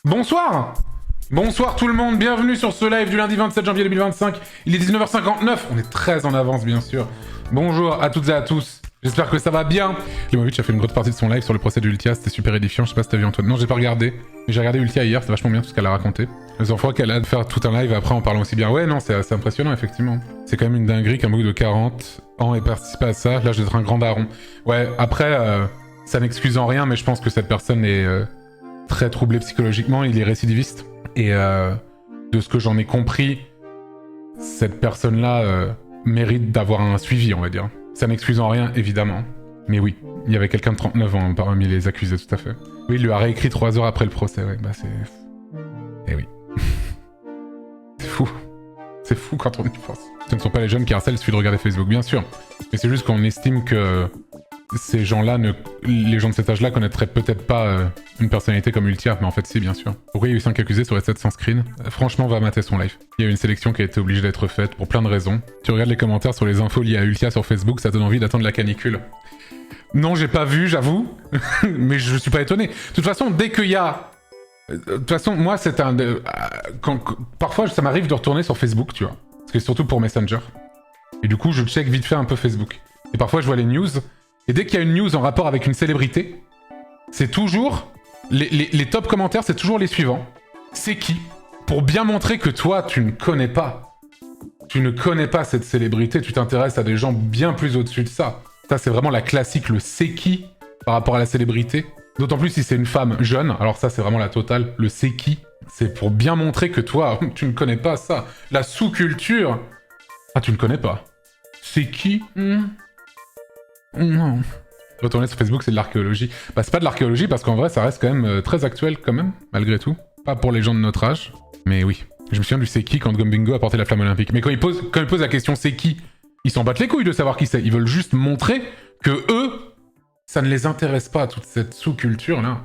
Bonsoir. Bonsoir tout le monde, bienvenue sur ce live du lundi 27 janvier 2025. Il est 19h59, on est très en avance bien sûr. Bonjour à toutes et à tous, j'espère que ça va bien. Klimovic a fait une grosse partie de son live sur le procès de Ultia, c'était super édifiant, je sais pas si t'as vu Antoine. Non, j'ai pas regardé, mais j'ai regardé Ultia hier, c'était vachement bien tout ce qu'elle a raconté. Les enfants qu'elle a de faire tout un live après en parlant aussi bien. Ouais non, c'est assez impressionnant effectivement. C'est quand même une dinguerie qu'un bouc de 40 ans ait participé à ça, là je vais être un grand daron. Ouais, après, ça n'excuse en rien, mais je pense que cette personne est très troublée psychologiquement, il est récidiviste. Et de ce que j'en ai compris, cette personne-là mérite d'avoir un suivi, on va dire. Ça n'excuse en rien, évidemment. Mais oui, il y avait quelqu'un de 39 ans parmi les accusés, tout à fait. Oui, il lui a réécrit 3 heures après le procès, ouais, bah c'est... Eh oui. C'est fou. C'est fou quand on y pense. Ce ne sont pas les jeunes qui harcèlent, il suffit de regarder Facebook, bien sûr. Mais c'est juste qu'on estime que ces gens-là, les gens de cet âge-là connaîtraient peut-être pas une personnalité comme Ultia, mais en fait si, bien sûr. Pourquoi il y a eu 5 accusés sur les 700 screens? Franchement, va mater son live. Il y a eu une sélection qui a été obligée d'être faite pour plein de raisons. Tu regardes les commentaires sur les infos liées à Ultia sur Facebook, ça donne envie d'attendre la canicule. Non, j'ai pas vu, j'avoue, mais je suis pas étonné. De toute façon, dès qu'il y a... De toute façon, moi, c'est un... Parfois, ça m'arrive de retourner sur Facebook, tu vois. Parce que surtout pour Messenger. Et du coup, je check vite fait un peu Facebook. Et parfois, je vois les news... Et dès qu'il y a une news en rapport avec une célébrité, c'est toujours... Les top commentaires, c'est toujours les suivants. C'est qui? Pour bien montrer que toi, tu ne connais pas. Tu ne connais pas cette célébrité, tu t'intéresses à des gens bien plus au-dessus de ça. Ça, c'est vraiment la classique, le c'est qui par rapport à la célébrité. D'autant plus si c'est une femme jeune, alors ça, c'est vraiment la totale. Le c'est qui, c'est pour bien montrer que toi, tu ne connais pas ça. La sous-culture... Ah, tu ne connais pas. C'est qui? Non. Retourner sur Facebook, c'est de l'archéologie. Bah, c'est pas de l'archéologie parce qu'en vrai, ça reste quand même très actuel, quand même, malgré tout. Pas pour les gens de notre âge, mais oui. Je me souviens du c'est qui quand Gumbingo a porté la flamme olympique. Mais quand ils posent la question c'est qui, ils s'en battent les couilles de savoir qui c'est. Ils veulent juste montrer que eux, ça ne les intéresse pas, toute cette sous-culture là.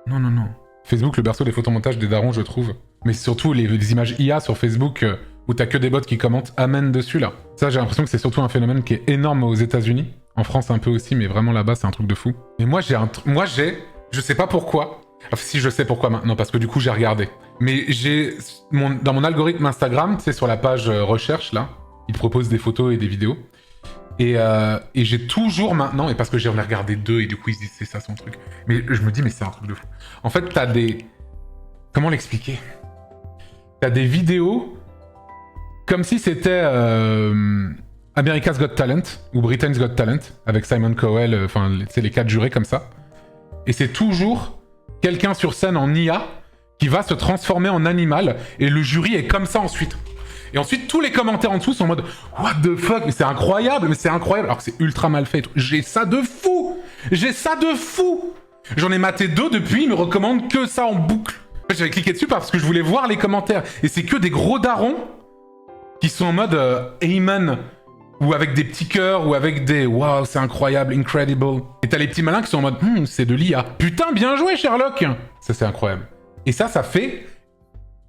Non, non, non. Facebook, le berceau des photomontages des darons, je trouve. Mais surtout les images IA sur Facebook où t'as que des bots qui commentent amen dessus là. Ça, j'ai l'impression que c'est surtout un phénomène qui est énorme aux États-Unis. En France un peu aussi, mais vraiment là-bas, c'est un truc de fou. Mais moi, je sais pas pourquoi. Enfin, si je sais pourquoi maintenant, parce que du coup, j'ai regardé. Mais dans mon algorithme Instagram, tu sais, sur la page recherche, là, il te propose des photos et des vidéos. Et j'ai toujours maintenant, et parce que j'en ai regardé 2, et du coup, ils se disent, c'est ça son truc. Mais je me dis, mais c'est un truc de fou. En fait, t'as des... Comment l'expliquer? T'as des vidéos comme si c'était... America's Got Talent, ou Britain's Got Talent, avec Simon Cowell, enfin, c'est les 4 jurés comme ça. Et c'est toujours quelqu'un sur scène en IA qui va se transformer en animal, et le jury est comme ça ensuite. Et ensuite, tous les commentaires en dessous sont en mode « What the fuck? Mais c'est incroyable, mais c'est incroyable !» Alors que c'est ultra mal fait et tout. J'ai ça de fou! J'ai ça de fou! J'en ai maté 2 depuis, ils me recommandent que ça en boucle. J'avais cliqué dessus parce que je voulais voir les commentaires. Et c'est que des gros darons qui sont en mode Amen » ou avec des petits cœurs, ou avec des « Wow, c'est incroyable, incredible ». Et t'as les petits malins qui sont en mode « c'est de l'IA ». Putain, bien joué, Sherlock! Ça, c'est incroyable. Et ça fait...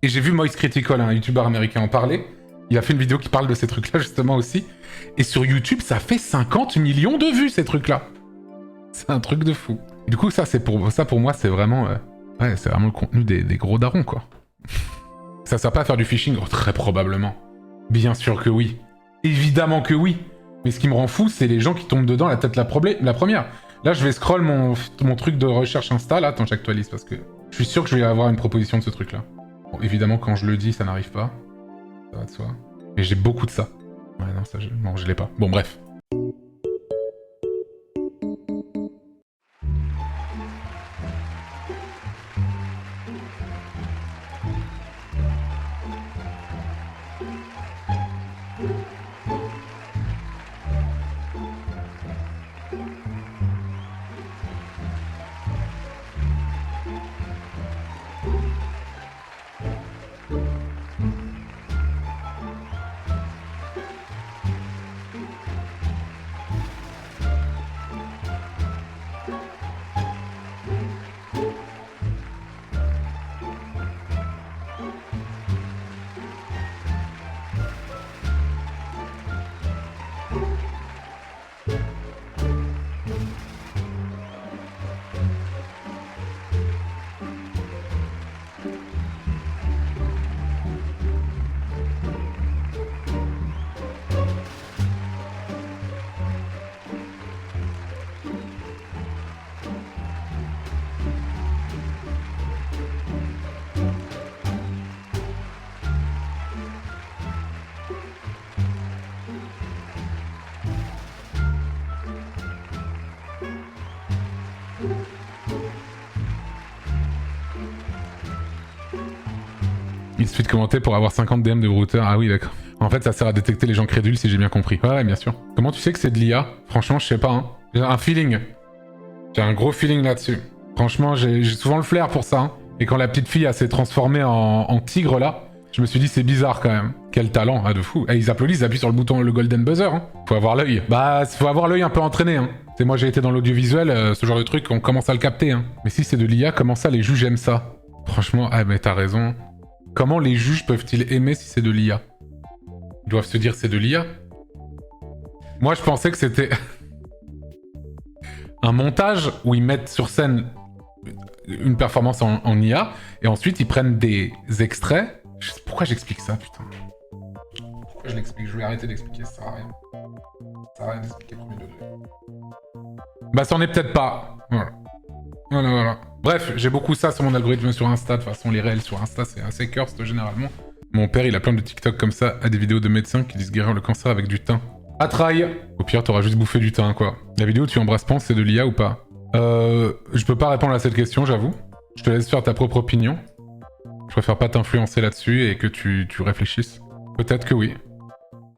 Et j'ai vu Moist Critical, un youtubeur américain, en parler. Il a fait une vidéo qui parle de ces trucs-là, justement, aussi. Et sur YouTube, ça fait 50 millions de vues, ces trucs-là. C'est un truc de fou. Et du coup, ça, pour moi, c'est vraiment... Ouais, c'est vraiment le contenu des gros darons, quoi. Ça sert pas à faire du phishing? Oh, très probablement. Bien sûr que oui. Évidemment que oui. Mais ce qui me rend fou, c'est les gens qui tombent dedans la tête la première. Là, je vais scroll mon truc de recherche Insta, là. Attends, j'actualise parce que je suis sûr que je vais avoir une proposition de ce truc-là. Bon, évidemment, quand je le dis, ça n'arrive pas. Ça va de soi. Mais j'ai beaucoup de ça. Ouais, non, ça, non, je l'ai pas. Bon, bref. Il suffit de commenter pour avoir 50 DM de brouteurs. Ah oui, d'accord. En fait, ça sert à détecter les gens crédules si j'ai bien compris. Ouais, bien sûr. Comment tu sais que c'est de l'IA? Franchement, je sais pas, hein. J'ai un feeling. J'ai un gros feeling là-dessus. Franchement, j'ai souvent le flair pour ça. Hein. Et quand la petite fille s'est transformée en tigre, là, je me suis dit, c'est bizarre quand même. Quel talent, ah, de fou. Et ils applaudissent, ils appuient sur le bouton, le golden buzzer. Hein. Faut avoir l'œil. Bah, faut avoir l'œil un peu entraîné. Hein. C'est moi, j'ai été dans l'audiovisuel, ce genre de truc, on commence à le capter. Hein. Mais si c'est de l'IA, comment ça, les juges aiment ça? Franchement, ah, mais t'as raison. Comment les juges peuvent-ils aimer si c'est de l'IA? Ils doivent se dire, c'est de l'IA? Moi, je pensais que c'était un montage où ils mettent sur scène une performance en IA, et ensuite ils prennent des extraits. Pourquoi j'explique ça, putain? Pourquoi je l'explique? Je vais arrêter d'expliquer, ça sert à rien. Ça sert à rien d'expliquer premier degré. Bah c'en est peut-être pas. Voilà. Voilà. Bref, j'ai beaucoup ça sur mon algorithme sur Insta. De toute façon, les réels sur Insta, c'est assez cursed généralement. Mon père, il a plein de TikTok comme ça, à des vidéos de médecins qui disent guérir le cancer avec du thym. À traille. Au pire, t'auras juste bouffé du thym, quoi. La vidéo où tu embrasses Pan, c'est de l'IA ou pas? Je peux pas répondre à cette question, j'avoue. Je te laisse faire ta propre opinion. Je préfère pas t'influencer là-dessus et que tu réfléchisses. Peut-être que oui.